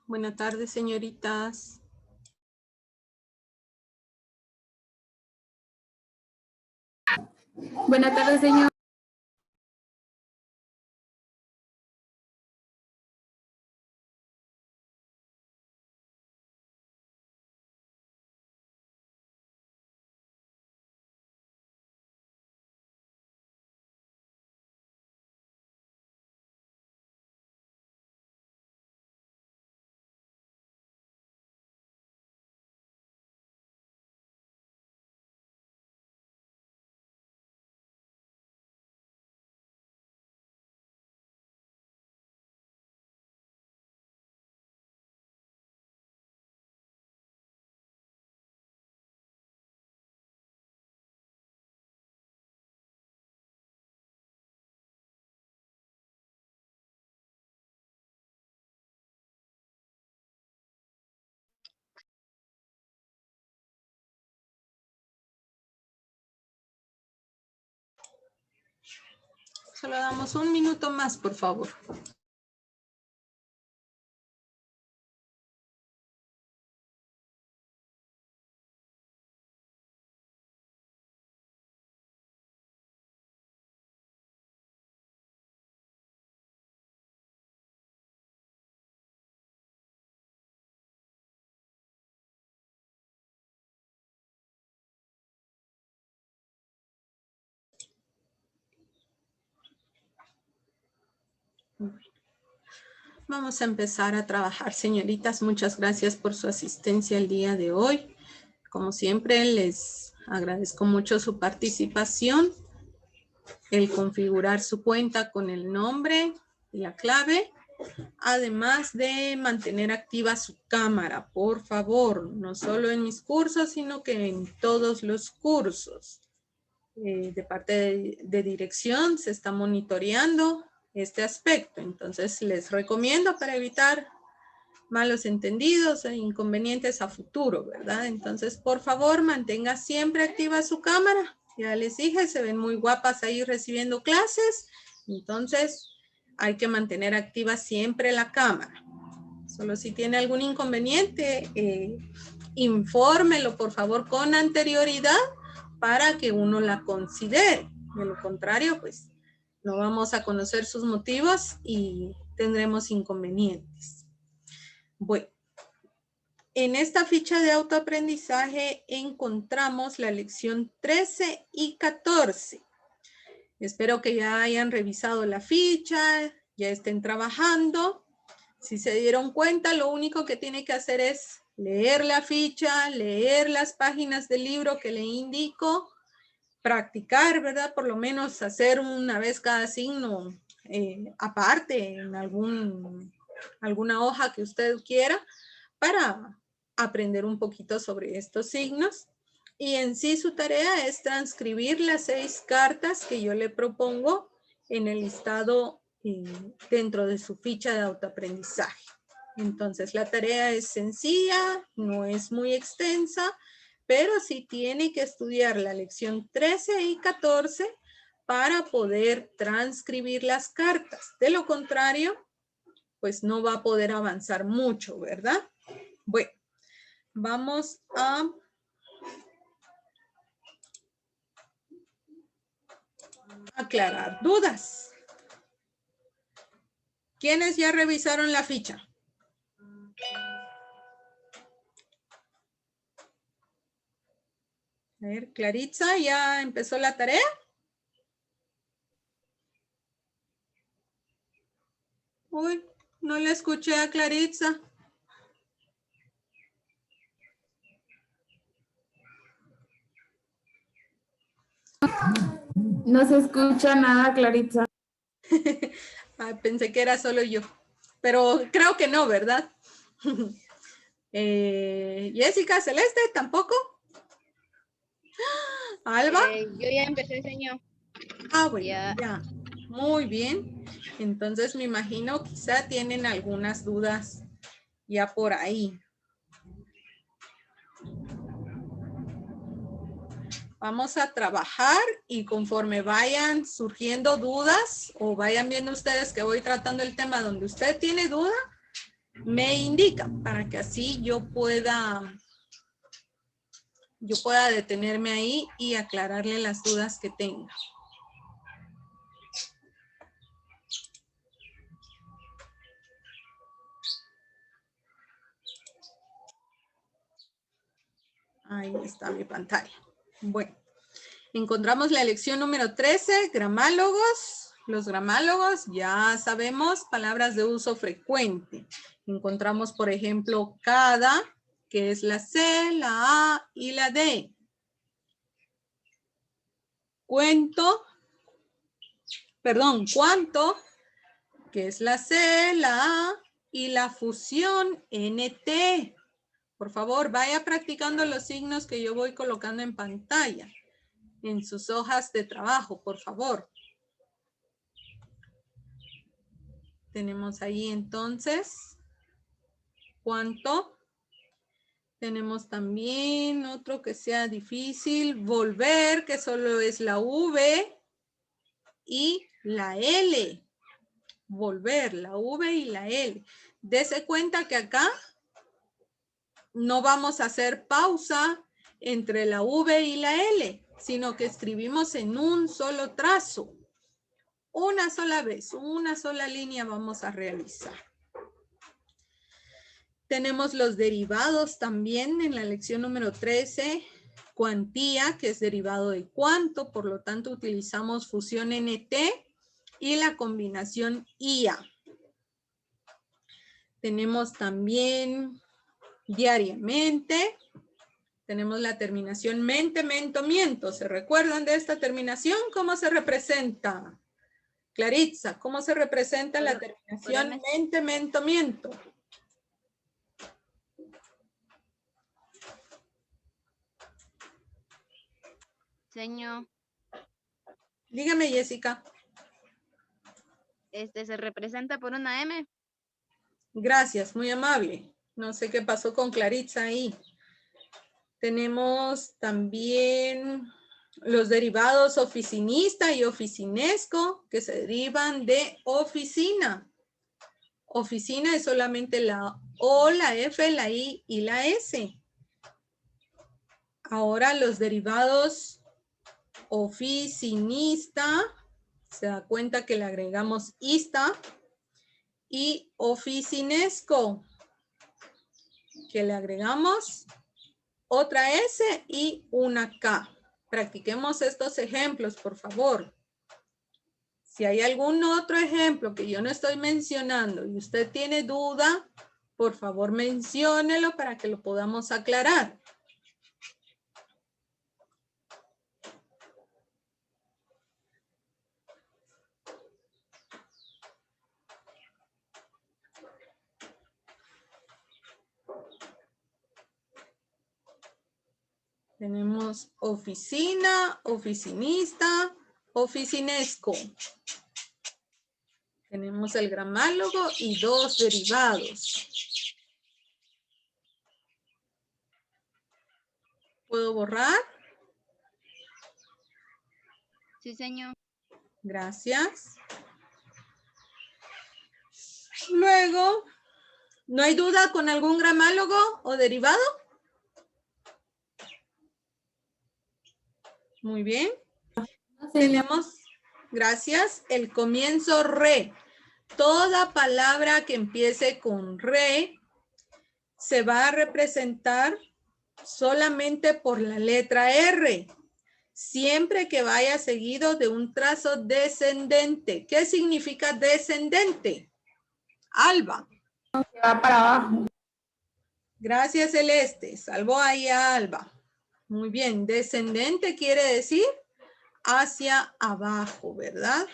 Buenas tardes, señoritas. Buenas tardes, señor. Solo damos un minuto más, por favor. Vamos a empezar a trabajar, señoritas. Muchas gracias por su asistencia el día de hoy. Como siempre, les agradezco mucho su participación, el configurar su cuenta con el nombre y la clave, además de mantener activa su cámara, por favor, no solo en mis cursos, sino que en todos los cursos. De parte de dirección se está monitoreando este aspecto, entonces les recomiendo para evitar malos entendidos e inconvenientes a futuro, ¿verdad? Entonces, por favor, mantenga siempre activa su cámara. Ya les dije, se ven muy guapas ahí recibiendo clases, entonces hay que mantener activa siempre la cámara. Solo si tiene algún inconveniente, infórmelo, por favor, con anterioridad para que uno la considere. De lo contrario, pues, no vamos a conocer sus motivos y tendremos inconvenientes. Bueno, en esta ficha de autoaprendizaje encontramos la lección 13 y 14. Espero que ya hayan revisado la ficha, ya estén trabajando. Si se dieron cuenta, lo único que tiene que hacer es leer la ficha, leer las páginas del libro que le indico, practicar, ¿verdad? Por lo menos hacer una vez cada signo aparte en alguna hoja que usted quiera para aprender un poquito sobre estos signos. Y en sí su tarea es transcribir las 6 cartas que yo le propongo en el listado dentro de su ficha de autoaprendizaje. Entonces la tarea es sencilla, no es muy extensa, pero sí tiene que estudiar la lección 13 y 14 para poder transcribir las cartas. De lo contrario, pues no va a poder avanzar mucho, ¿verdad? Bueno, vamos a aclarar dudas. ¿Quiénes ya revisaron la ficha? A ver, Claritza, ¿ya empezó la tarea? Uy, no le escuché a Claritza. No se escucha nada, Claritza. Pensé que era solo yo, pero creo que no, ¿verdad? Jessica, Celeste, ¿tampoco? ¿Alba? Yo ya empecé, señor. Ah, bueno, Ya. ya. Muy bien. Entonces me imagino quizá tienen algunas dudas ya por ahí. Vamos a trabajar y conforme vayan surgiendo dudas o vayan viendo ustedes que voy tratando el tema donde usted tiene duda, me indica para que así yo pueda detenerme ahí y aclararle las dudas que tenga. Ahí está mi pantalla. Bueno, encontramos la lección número 13, gramálogos. Los gramálogos ya sabemos, palabras de uso frecuente. Encontramos, por ejemplo, cada, que es la C, la A y la D. Cuánto, que es la C, la A y la fusión NT. Por favor, vaya practicando los signos que yo voy colocando en pantalla, en sus hojas de trabajo, por favor. Tenemos ahí entonces, ¿cuánto? Tenemos también otro que sea difícil, volver, que solo es la V y la L. Volver, la V y la L. Dese cuenta que acá no vamos a hacer pausa entre la V y la L, sino que escribimos en un solo trazo. Una sola vez, una sola línea vamos a realizar. Tenemos los derivados también en la lección número 13. Cuantía, que es derivado de cuánto, por lo tanto utilizamos fusión NT y la combinación IA. Tenemos también diariamente. Tenemos la terminación mente, mento, miento. ¿Se recuerdan de esta terminación? ¿Cómo se representa? Claritza, ¿cómo se representa la terminación mente, mento, miento? Señor, Dígame, Jessica. se representa por una M. Gracias, muy amable. No sé qué pasó con Claritza ahí. Tenemos también los derivados oficinista y oficinesco que se derivan de oficina. Oficina es solamente la O, la F, la I y la S. Ahora los derivados oficinista, se da cuenta que le agregamos ista, y oficinesco, que le agregamos otra S y una K. Practiquemos estos ejemplos, por favor. Si hay algún otro ejemplo que yo no estoy mencionando y usted tiene duda, por favor menciónelo para que lo podamos aclarar. Tenemos oficina, oficinista, oficinesco. Tenemos el gramálogo y dos derivados. ¿Puedo borrar? Sí, señor. Gracias. Luego, ¿no hay duda con algún gramálogo o derivado? Muy bien. Sí. Tenemos gracias. El comienzo re. Toda palabra que empiece con re se va a representar solamente por la letra R. Siempre que vaya seguido de un trazo descendente. ¿Qué significa descendente? Alba. Va para abajo. Gracias, Celeste. Salvó ahí a Alba. Muy bien. Descendente quiere decir hacia abajo, ¿verdad?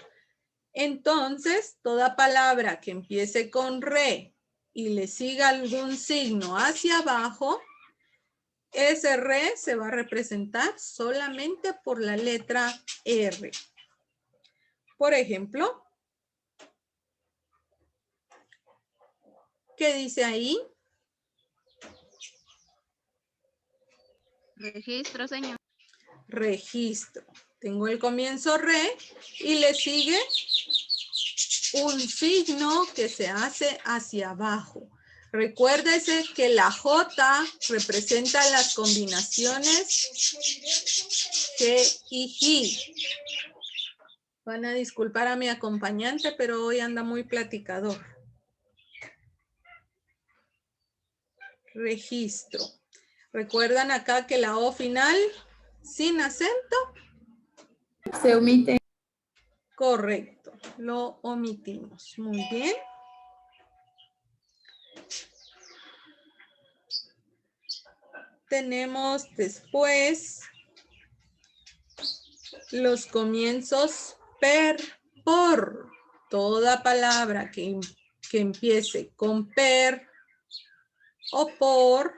Entonces, toda palabra que empiece con re y le siga algún signo hacia abajo, ese re se va a representar solamente por la letra R. Por ejemplo, ¿qué dice ahí? Registro, señor. Registro. Tengo el comienzo re y le sigue un signo que se hace hacia abajo. Recuérdese que la J representa las combinaciones G y G. Van a disculpar a mi acompañante, pero hoy anda muy platicador. Registro. ¿Recuerdan acá que la O final sin acento? Se omite. Correcto, lo omitimos. Muy bien. Tenemos después los comienzos per, por. Toda palabra que empiece con per o por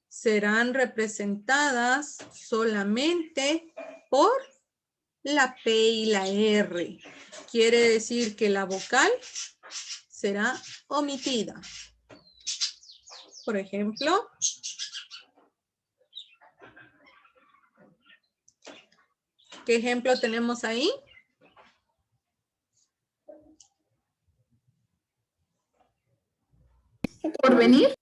serán representadas solamente por la P y la R. Quiere decir que la vocal será omitida. Por ejemplo, ¿qué ejemplo tenemos ahí? Por venir.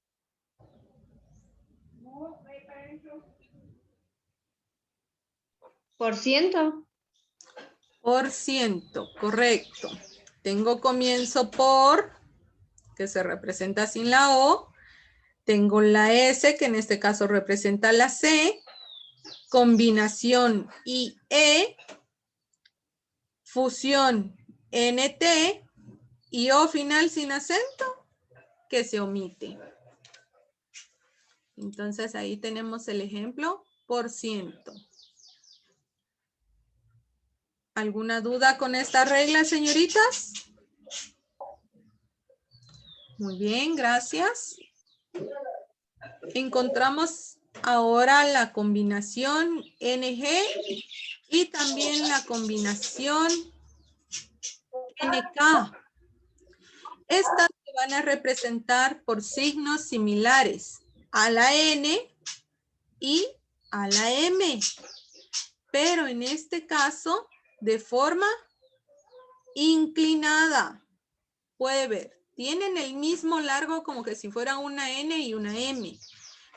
Por ciento. Por ciento, correcto. Tengo comienzo por, que se representa sin la O. Tengo la S, que en este caso representa la C. Combinación IE. Fusión NT. Y O final sin acento, que se omite. Entonces ahí tenemos el ejemplo por ciento. ¿Alguna duda con esta regla, señoritas? Muy bien, gracias. Encontramos ahora la combinación NG y también la combinación NK. Estas se van a representar por signos similares a la N y a la M. Pero en este caso, de forma inclinada. Puede ver, tienen el mismo largo como que si fuera una N y una M,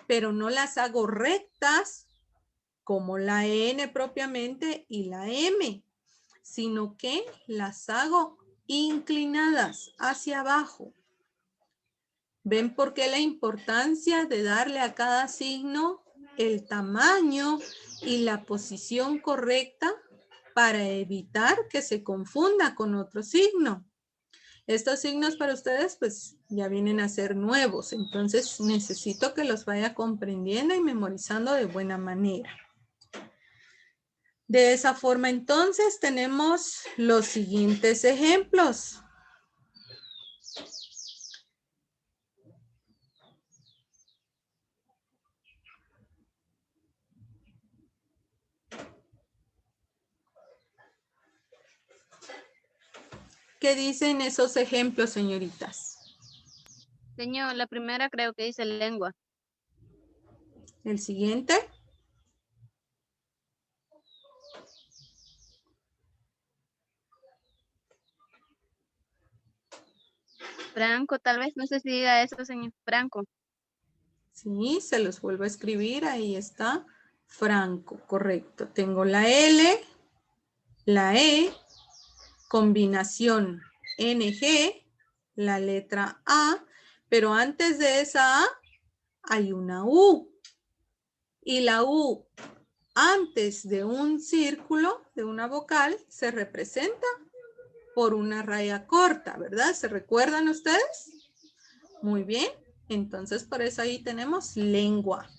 pero no las hago rectas como la N propiamente y la M, sino que las hago inclinadas hacia abajo. ¿Ven por qué la importancia de darle a cada signo el tamaño y la posición correcta para evitar que se confunda con otro signo? Estos signos para ustedes pues ya vienen a ser nuevos, entonces necesito que los vaya comprendiendo y memorizando de buena manera. De esa forma entonces tenemos los siguientes ejemplos. ¿Qué dicen esos ejemplos, señoritas? Señor, la primera creo que dice lengua. El siguiente. Franco, tal vez, no sé si diga eso, señor. Franco. Sí, se los vuelvo a escribir. Ahí está. Franco, correcto. Tengo la L, la E, combinación NG, la letra A, pero antes de esa A hay una U. Y la U antes de un círculo, de una vocal, se representa por una raya corta, ¿verdad? ¿Se recuerdan ustedes? Muy bien. Entonces, por eso ahí tenemos lengua.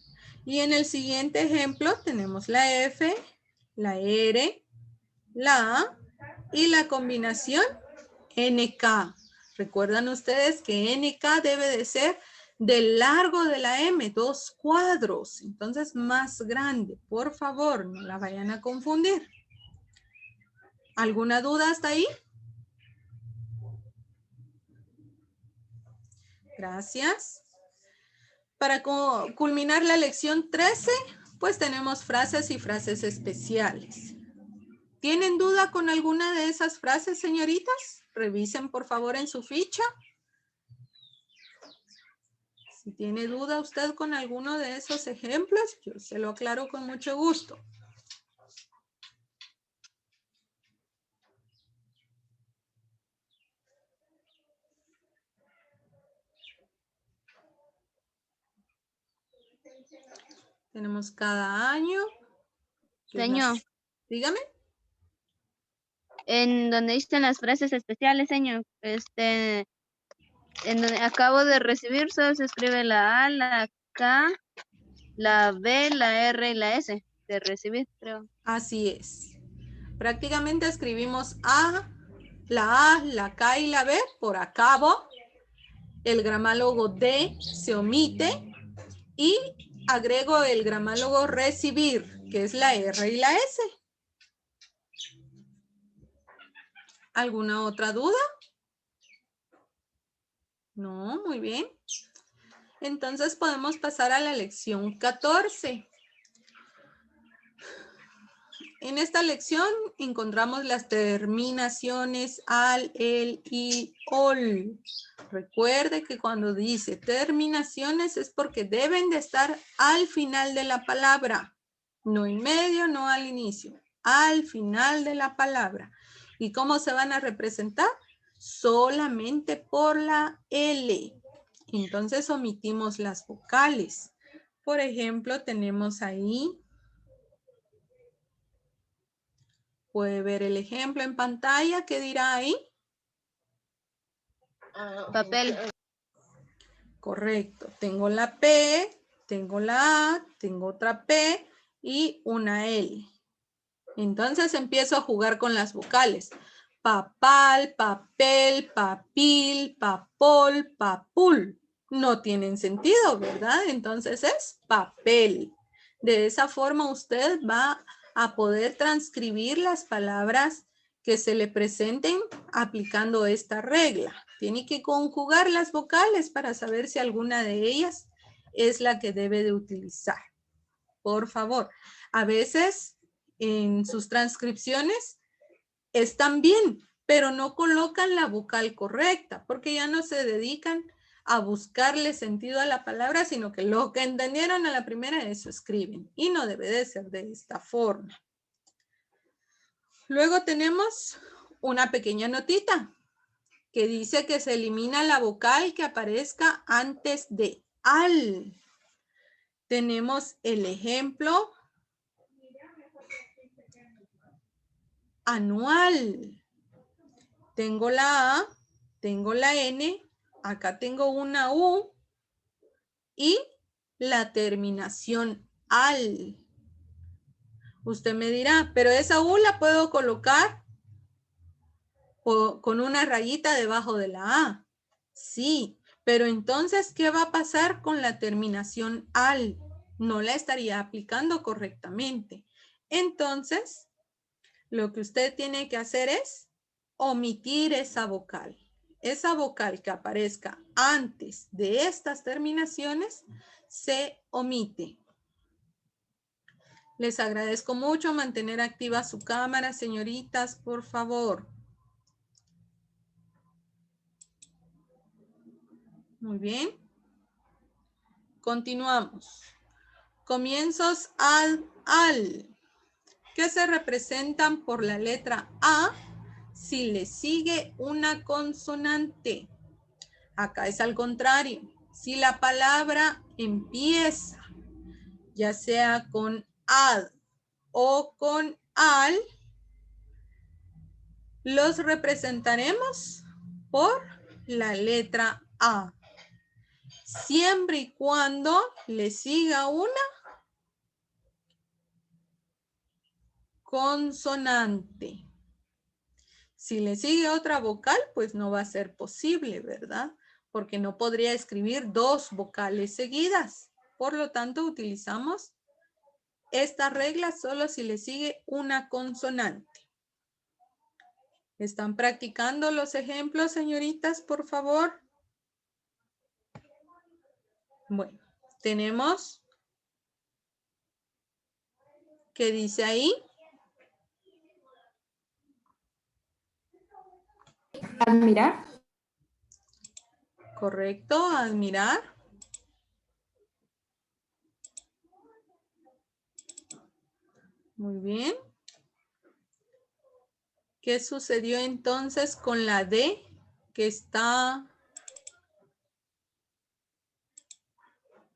Y en el siguiente ejemplo tenemos la F, la R, la A y la combinación NK. ¿Recuerdan ustedes que NK debe de ser del largo de la M, 2 cuadros? Entonces, más grande. Por favor, no la vayan a confundir. ¿Alguna duda hasta ahí? Gracias. Para culminar la lección 13, pues tenemos frases y frases especiales. ¿Tienen duda con alguna de esas frases, señoritas? Revisen por favor en su ficha. Si tiene duda usted con alguno de esos ejemplos, yo se lo aclaro con mucho gusto. Tenemos cada año. Señor, Dígame. en donde dicen las frases especiales, señor, en donde acabo de recibir, solo se escribe la A, la K, la B, la R y la S de recibir, creo. Así es. Prácticamente escribimos la A, la K y la B por acabo. El gramálogo D se omite y agrego el gramálogo recibir, que es la R y la S. ¿Alguna otra duda? No, muy bien. Entonces podemos pasar a la lección 14. En esta lección encontramos las terminaciones al, el y ol. Recuerde que cuando dice terminaciones es porque deben de estar al final de la palabra. No en medio, no al inicio. Al final de la palabra. ¿Y cómo se van a representar? Solamente por la L. Entonces omitimos las vocales. Por ejemplo, tenemos ahí. Puede ver el ejemplo en pantalla. ¿Qué dirá ahí? Papel. Correcto. Tengo la P, tengo la A, tengo otra P y una L. Entonces empiezo a jugar con las vocales. Papal, papel, papil, papol, papul. No tienen sentido, ¿verdad? Entonces es papel. De esa forma usted va a poder transcribir las palabras que se le presenten aplicando esta regla. Tiene que conjugar las vocales para saber si alguna de ellas es la que debe de utilizar. Por favor, a veces en sus transcripciones están bien, pero no colocan la vocal correcta, porque ya no se dedican a buscarle sentido a la palabra, sino que lo que entendieron a la primera, eso escriben. Y no debe de ser de esta forma. Luego tenemos una pequeña notita que dice que se elimina la vocal que aparezca antes de al. Tenemos el ejemplo anual. Tengo la A, tengo la N, acá tengo una U y la terminación al. Usted me dirá, pero esa U la puedo colocar con una rayita debajo de la A. Sí, pero entonces, ¿qué va a pasar con la terminación al? No la estaría aplicando correctamente. Entonces, lo que usted tiene que hacer es omitir esa vocal. Esa vocal que aparezca antes de estas terminaciones se omite. Les agradezco mucho mantener activa su cámara, señoritas, por favor. Muy bien. Continuamos. Comienzos al, que se representan por la letra A, si le sigue una consonante. Acá es al contrario. Si la palabra empieza, ya sea con ad o con al, los representaremos por la letra A. Siempre y cuando le siga una consonante. Si le sigue otra vocal, pues no va a ser posible, ¿verdad? Porque no podría escribir dos vocales seguidas. Por lo tanto, utilizamos esta regla solo si le sigue una consonante. ¿Están practicando los ejemplos, señoritas, por favor? Bueno, tenemos, ¿qué dice ahí? Admirar. Correcto, admirar. Muy bien. ¿Qué sucedió entonces con la D que está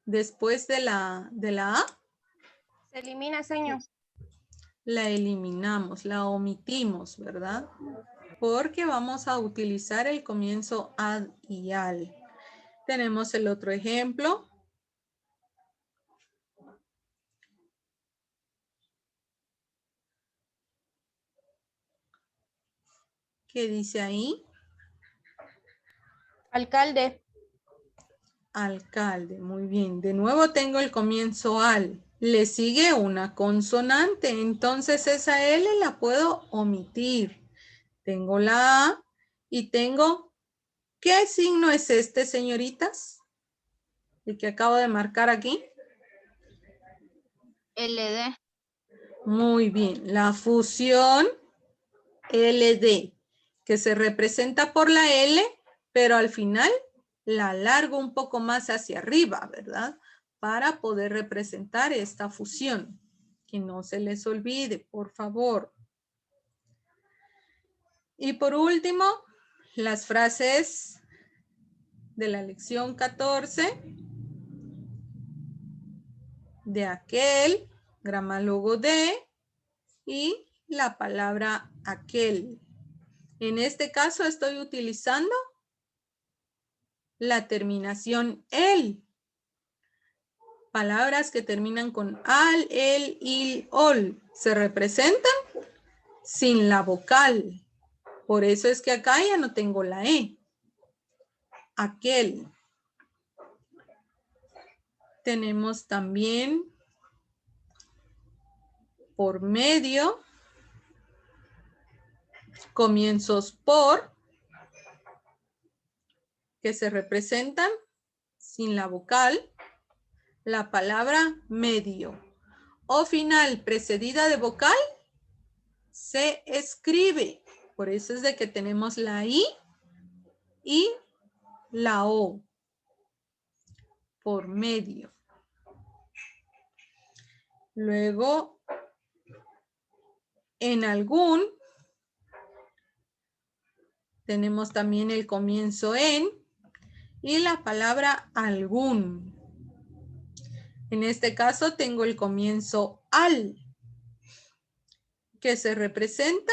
después de la A? Se elimina, señor. La eliminamos, la omitimos, ¿verdad? Porque vamos a utilizar el comienzo ad y al. Tenemos el otro ejemplo. ¿Qué dice ahí? Alcalde. Alcalde, muy bien. De nuevo tengo el comienzo al. Le sigue una consonante, entonces esa L la puedo omitir. Tengo la A y tengo, ¿qué signo es este, señoritas? El que acabo de marcar aquí. LD. Muy bien, la fusión LD, que se representa por la L, pero al final la alargo un poco más hacia arriba, ¿verdad? Para poder representar esta fusión. Que no se les olvide, por favor. Y por último, las frases de la lección 14. De aquel, gramálogo de, y la palabra aquel. En este caso estoy utilizando la terminación el. Palabras que terminan con al, el, il, ol se representan sin la vocal. Por eso es que acá ya no tengo la E. Aquel. Tenemos también por medio, comienzos por, que se representan sin la vocal, la palabra medio. O final precedida de vocal, se escribe. Por eso es de que tenemos la I y la O. Por medio. Luego, en algún, tenemos también el comienzo en y la palabra algún. En este caso tengo el comienzo al, que se representa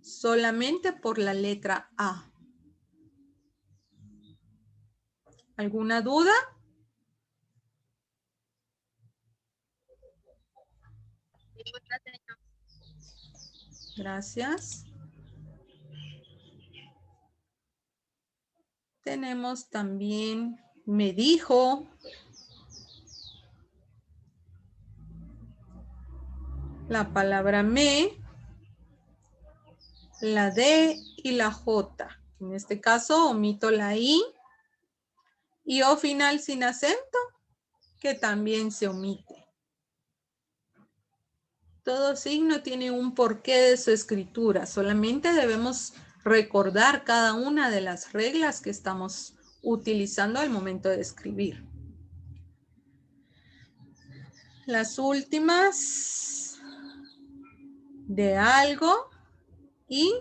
solamente por la letra A. ¿Alguna duda? Gracias. Tenemos también me dijo. La palabra me, la D y la J. En este caso omito la I y O final sin acento, que también se omite. Todo signo tiene un porqué de su escritura. Solamente debemos recordar cada una de las reglas que estamos utilizando al momento de escribir. Las últimas de algo y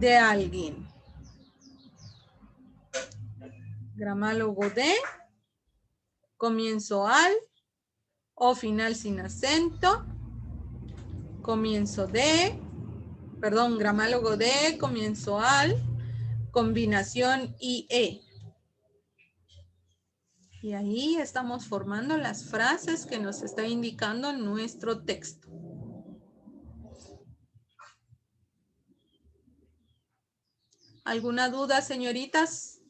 de alguien. Gramálogo de, comienzo al o final sin acento, comienzo de, perdón, gramálogo de, comienzo al, combinación IE. Y ahí estamos formando las frases que nos está indicando nuestro texto. ¿Alguna duda, señoritas,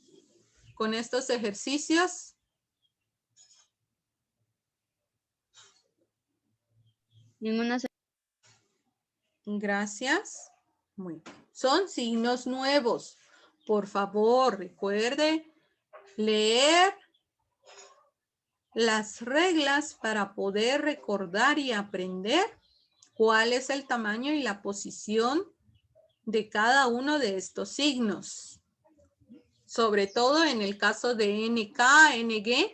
con estos ejercicios? Ninguna. Gracias. Muy bien. Son signos nuevos. Por favor, recuerde leer las reglas para poder recordar y aprender cuál es el tamaño y la posición de cada uno de estos signos. Sobre todo en el caso de NK, NG,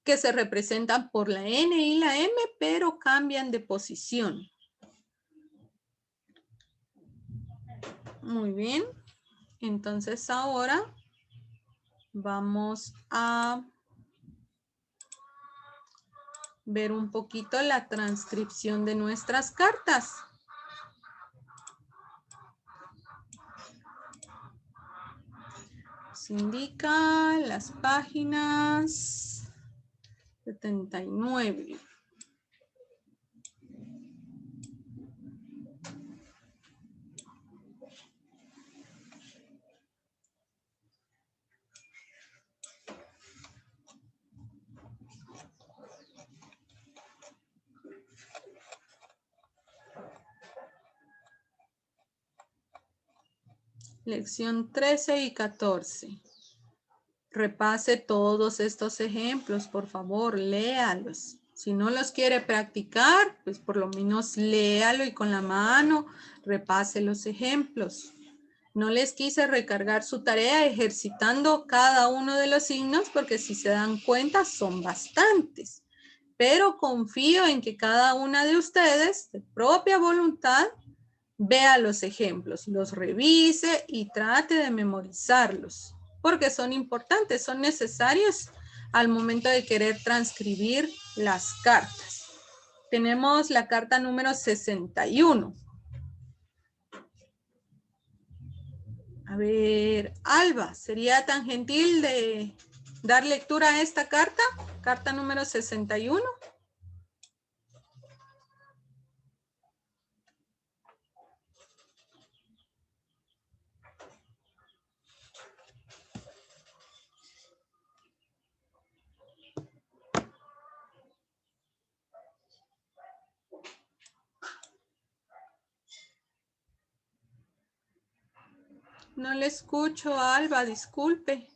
que se representan por la N y la M, pero cambian de posición. Muy bien. Entonces ahora vamos a ver un poquito la transcripción de nuestras cartas. Se indica las páginas 79. Lección 13 y 14. Repase todos estos ejemplos, por favor, léalos. Si no los quiere practicar, pues por lo menos léalo y con la mano repase los ejemplos. No les quise recargar su tarea ejercitando cada uno de los signos porque si se dan cuenta son bastantes. Pero confío en que cada una de ustedes, de propia voluntad, vea los ejemplos, los revise y trate de memorizarlos, porque son importantes, son necesarios al momento de querer transcribir las cartas. Tenemos la carta número 61. A ver, Alba, ¿sería tan gentil de dar lectura a esta carta? Carta número 61. No le escucho, Alba, disculpe.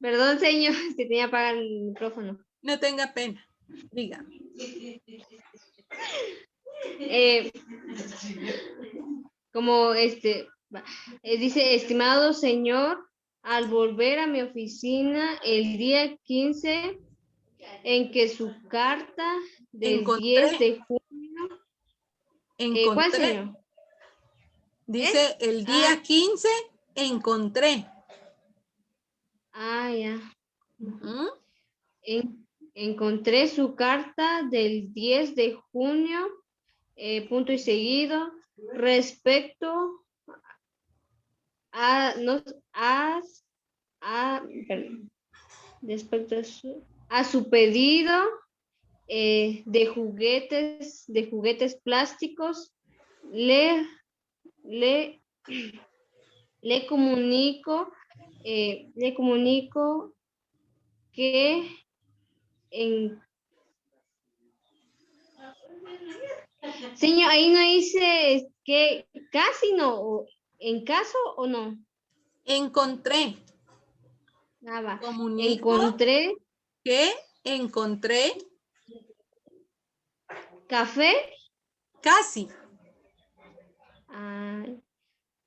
Perdón, señor, que tenía apagado el micrófono. No tenga pena, diga. Dice, estimado señor, al volver a mi oficina el día 15, en que su carta del 10 de junio... ¿Cuál, Encontré. señor? Dice, el día 15 encontré. Ya. ¿Mm? Encontré su carta del 10 de junio, punto y seguido, respecto a, perdón, respecto a su pedido de juguetes plásticos. Le comunico que señor, ahí no dice que casi no, en caso o no. Encontré. Nada. Comunico Encontré que encontré café. casi.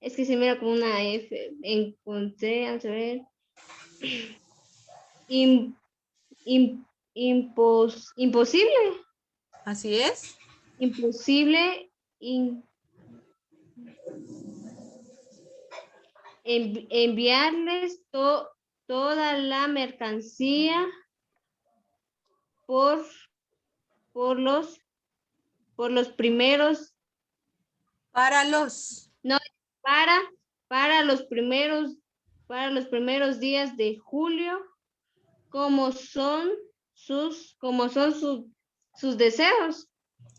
Es que se mira como una F. Encontré, a ver. Imposible. Así es. Imposible enviarles toda la mercancía por los primeros, Para los. no, para los primeros días de julio, como son sus deseos.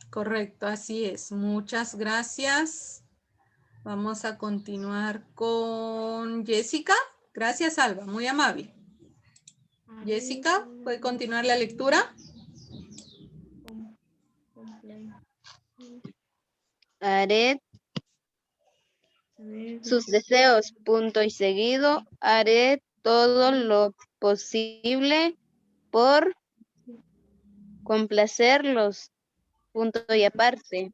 Correcto, así es. Muchas gracias. Vamos a continuar con Jessica. Gracias, Alba. Muy amable. Jessica, ¿puede continuar la lectura? Haré sus deseos, punto y seguido. Haré todo lo posible por complacerlos, punto y aparte.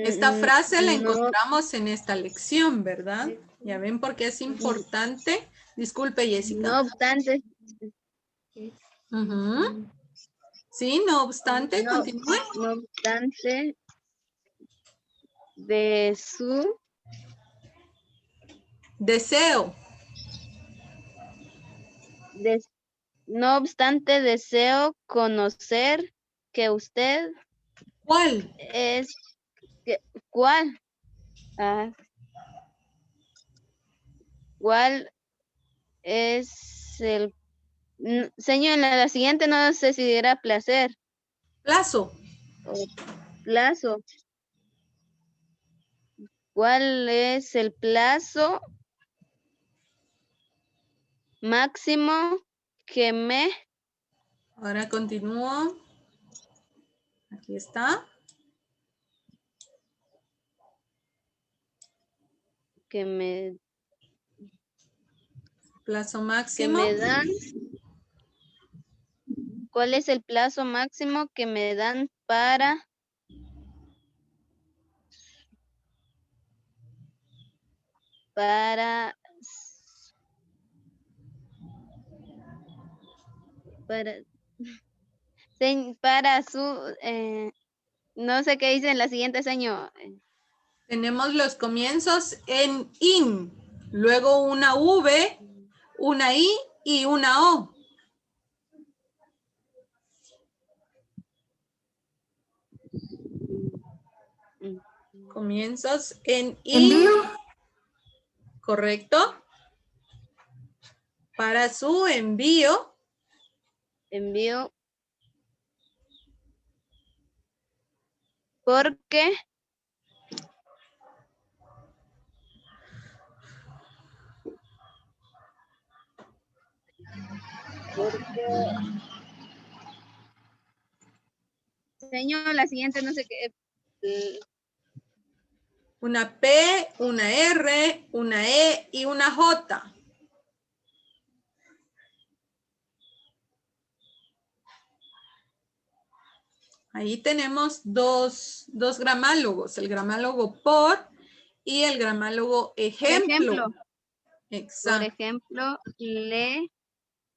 Esta frase la No, encontramos en esta lección, ¿verdad? Ya ven por qué es importante. Disculpe, Jessica. no obstante, Ujú. Sí, no obstante, continúe. no obstante de su Deseo. no obstante deseo conocer que usted ¿Cuál? es ¿cuál? Ah, ¿cuál es el señor? En la siguiente no sé si dirá placer Plazo. o plazo. ¿Cuál es el plazo máximo que me Ahora continúo. Aquí está. Plazo máximo. dan? ¿Cuál es el plazo máximo que me dan para para su no sé qué dice en la siguiente señor. Tenemos los comienzos en IN. Luego una V, una I y una O. Comienzos en IN. ¿Correcto? Para su envío. Envío porque señor, la siguiente no sé qué. Una P, una R, una E y una J. Ahí tenemos dos gramálogos, el gramálogo por y el gramálogo ejemplo. Exacto. Por ejemplo, le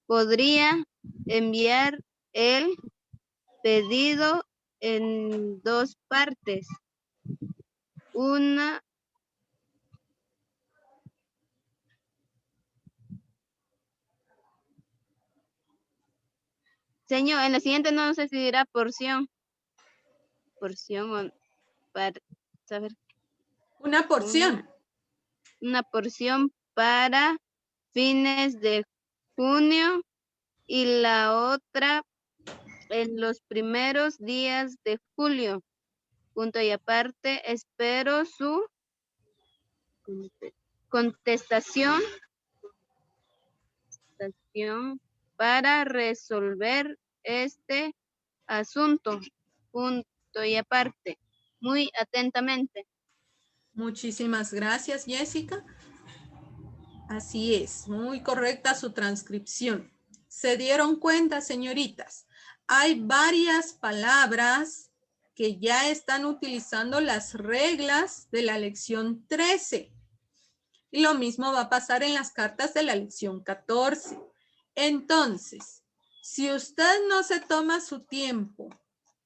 podría enviar el pedido en dos partes. Una señor, en la siguiente no sé si dirá porción. Porción o para saber. Una porción. Una porción para fines de junio y la otra en los primeros días de julio. Punto y aparte, espero su contestación para resolver este asunto. Punto y aparte. Muy atentamente. Muchísimas gracias, Jessica. Así es, muy correcta su transcripción. ¿Se dieron cuenta, señoritas? Hay varias palabras que ya están utilizando las reglas de la lección 13. Y lo mismo va a pasar en las cartas de la lección 14. Entonces, si usted no se toma su tiempo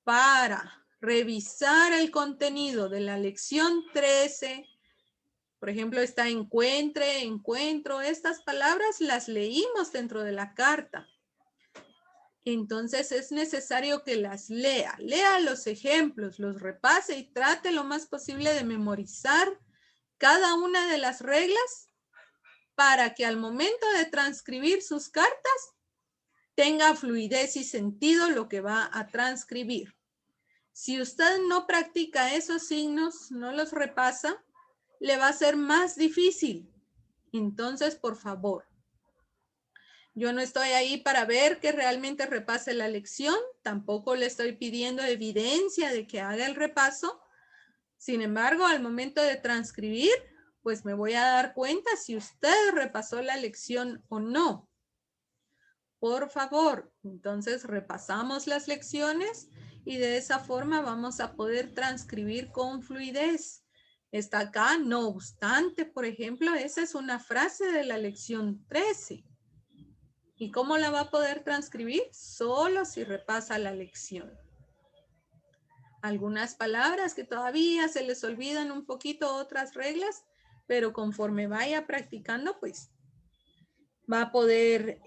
para revisar el contenido de la lección 13, por ejemplo, está encuentre, encuentro, estas palabras las leímos dentro de la carta. Entonces es necesario que las lea los ejemplos, los repase y trate lo más posible de memorizar cada una de las reglas para que al momento de transcribir sus cartas tenga fluidez y sentido lo que va a transcribir. Si usted no practica esos signos, no los repasa, le va a ser más difícil. Entonces, por favor, yo no estoy ahí para ver que realmente repase la lección, tampoco le estoy pidiendo evidencia de que haga el repaso. Sin embargo, al momento de transcribir, pues me voy a dar cuenta si usted repasó la lección o no. Por favor, entonces repasamos las lecciones y de esa forma vamos a poder transcribir con fluidez. Está acá, no obstante, por ejemplo, esa es una frase de la lección 13. ¿Y cómo la va a poder transcribir? Solo si repasa la lección. Algunas palabras que todavía se les olvidan un poquito, otras reglas, pero conforme vaya practicando, pues va a poder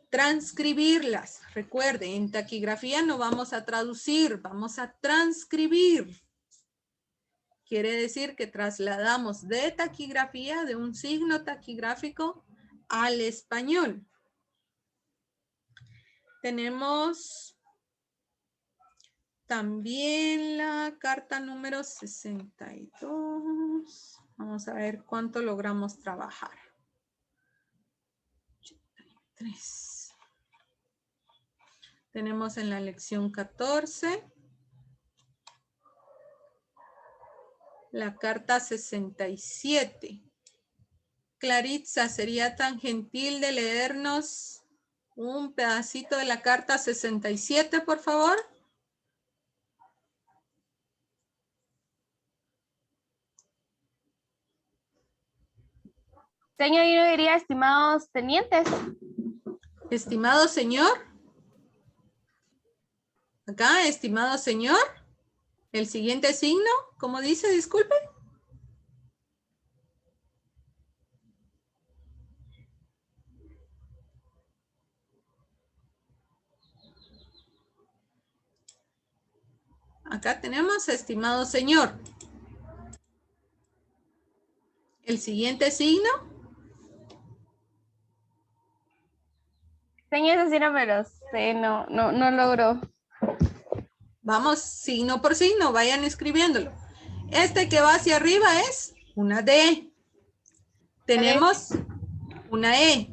transcribirlas. Recuerde, en taquigrafía no vamos a traducir, vamos a transcribir. Quiere decir que trasladamos de taquigrafía, de un signo taquigráfico al español. Tenemos también la carta número 62. Vamos a ver cuánto logramos trabajar. 83. Tenemos en la lección 14 la carta 67. Claritza, ¿sería tan gentil de leernos un pedacito de la carta 67, por favor? Señor, yo diría, estimados tenientes. Estimado señor. Acá, estimado señor. El siguiente signo, ¿cómo dice? Disculpe. Acá tenemos estimado señor. El siguiente signo. Señor, así no me lo sé, no logro. Vamos signo por signo, vayan escribiéndolo. Este que va hacia arriba es una D. Tenemos una E,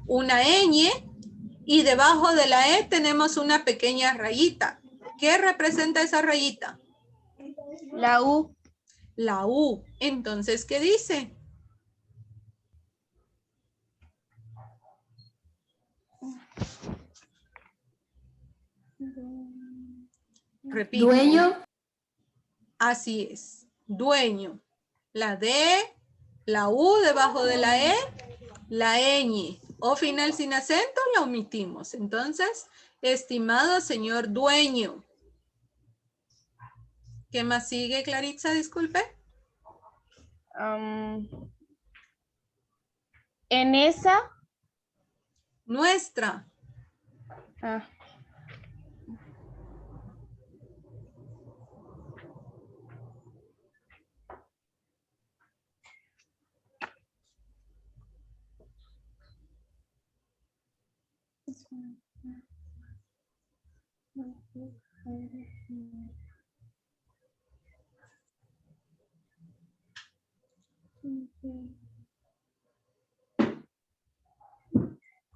una ñ y debajo de la E tenemos una pequeña rayita. ¿Qué representa esa rayita? La U. La U. Entonces, ¿qué dice? Repito. Dueño. Así es. Dueño. La D, la U debajo de la E, la ñ. O final sin acento la omitimos. Entonces, estimado señor dueño. ¿Qué más sigue, Claritza? Disculpe. En esa. Nuestra. Ah.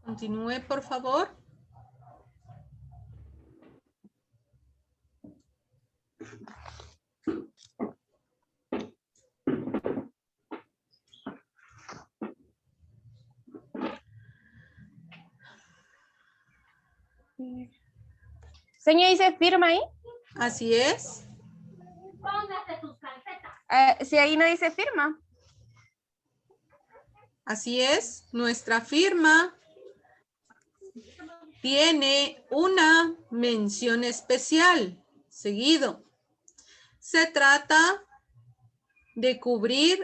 Continúe, por favor. Señor, ¿dice firma ahí? Así es. Póngase tus calcetas. Si ahí no dice firma. Así es. Nuestra firma tiene una mención especial. seguido. Se trata de cubrir